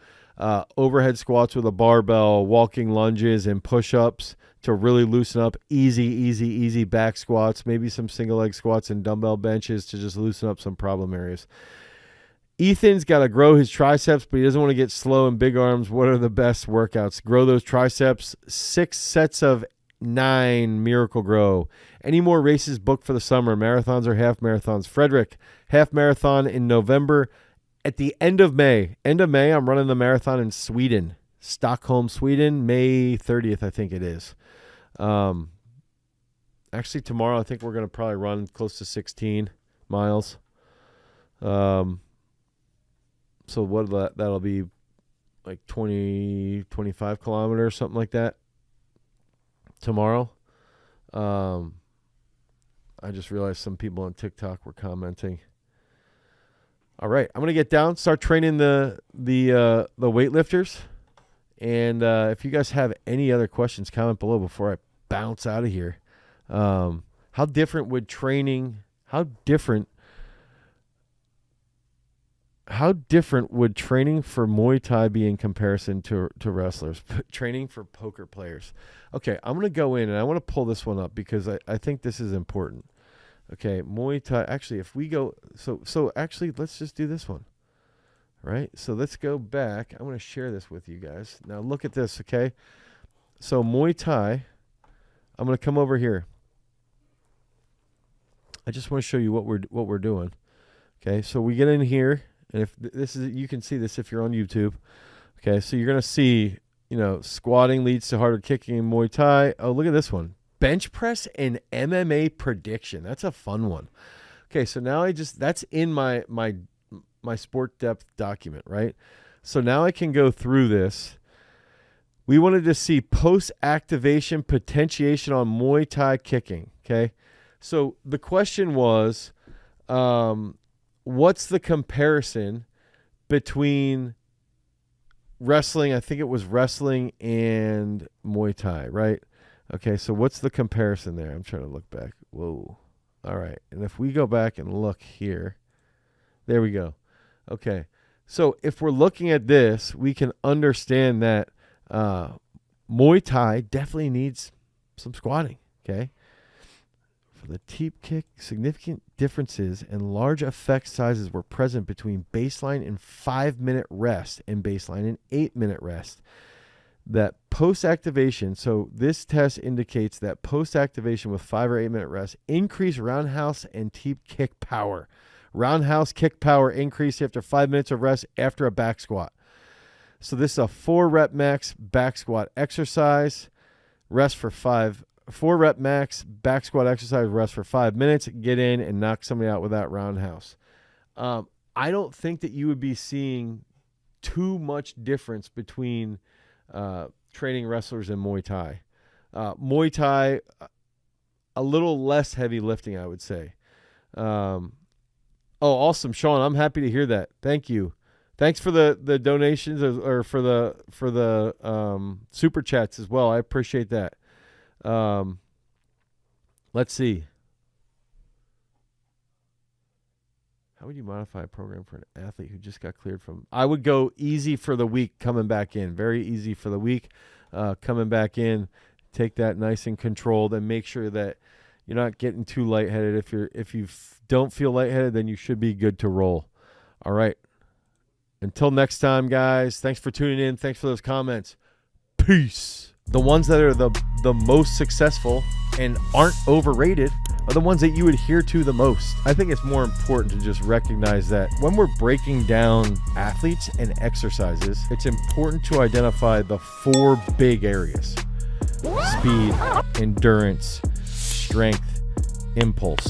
overhead squats with a barbell, walking lunges, and push-ups to really loosen up. Easy back squats, maybe some single leg squats and dumbbell benches to just loosen up some problem areas. Ethan's got to grow his triceps, but he doesn't want to get slow and big arms. What are the best workouts? Grow those triceps. 6 sets of 9 Miracle Grow. Any more races booked for the summer? Marathons or half marathons? Frederick, half marathon in November. At the end of May, I'm running the marathon in Sweden, Stockholm, Sweden, May 30th, I think it is. Actually, tomorrow I think we're going to probably run close to 16 miles. So that'll be like 20, 25 kilometers, something like that tomorrow. I just realized some people on TikTok were commenting. All right, I'm gonna get down, start training the weightlifters, and if you guys have any other questions, comment below before I bounce out of here. How different would training? How different would training for Muay Thai be in comparison to wrestlers? Training for poker players. Okay, I'm gonna go in and I want to pull this one up because I think this is important. Okay, Muay Thai. Actually, if we go, so actually, let's just do this one. Right? So let's go back. I'm going to share this with you guys. Now look at this, okay? So Muay Thai, I'm going to come over here. I just want to show you what we're doing. Okay, so we get in here, and if this is, you can see this if you're on YouTube. Okay, so you're going to see, squatting leads to harder kicking in Muay Thai. Oh, look at this one. Bench press and MMA prediction. That's a fun one. Okay, so now that's in my sport depth document, right? So now I can go through this. We wanted to see post-activation potentiation on Muay Thai kicking, okay? So the question was, what's the comparison between wrestling, I think it was wrestling and Muay Thai, right? Okay, so what's the comparison there? I'm trying to look back. Whoa. All right. And if we go back and look here, there we go. Okay. So if we're looking at this, we can understand that Muay Thai definitely needs some squatting, okay? For the teep kick, significant differences and large effect sizes were present between baseline and 5-minute rest and baseline and 8-minute rest. That post-activation, so this test indicates that post-activation with 5 or 8-minute rest increased roundhouse and teep kick power. Roundhouse kick power increased after 5 minutes of rest after a back squat. So this is a 4-rep max back squat exercise, rest for 5. 4-rep max back squat exercise, rest for 5 minutes, get in and knock somebody out with that roundhouse. I don't think that you would be seeing too much difference between training wrestlers in Muay Thai. Muay Thai, a little less heavy lifting, I would say. Oh, awesome, Sean. I'm happy to hear that. Thank you. Thanks for the donations or for the super chats as well. I appreciate that. Let's see. How would you modify a program for an athlete who just got cleared from? I would go easy for the week coming back in. Very easy for the week coming back in. Take that nice and controlled and make sure that you're not getting too lightheaded. If you don't feel lightheaded, then you should be good to roll. All right. Until next time, guys. Thanks for tuning in. Thanks for those comments. Peace. The ones that are the most successful and aren't overrated are the ones that you adhere to the most. I think it's more important to just recognize that when we're breaking down athletes and exercises, it's important to identify the 4 big areas: speed, endurance, strength, impulse.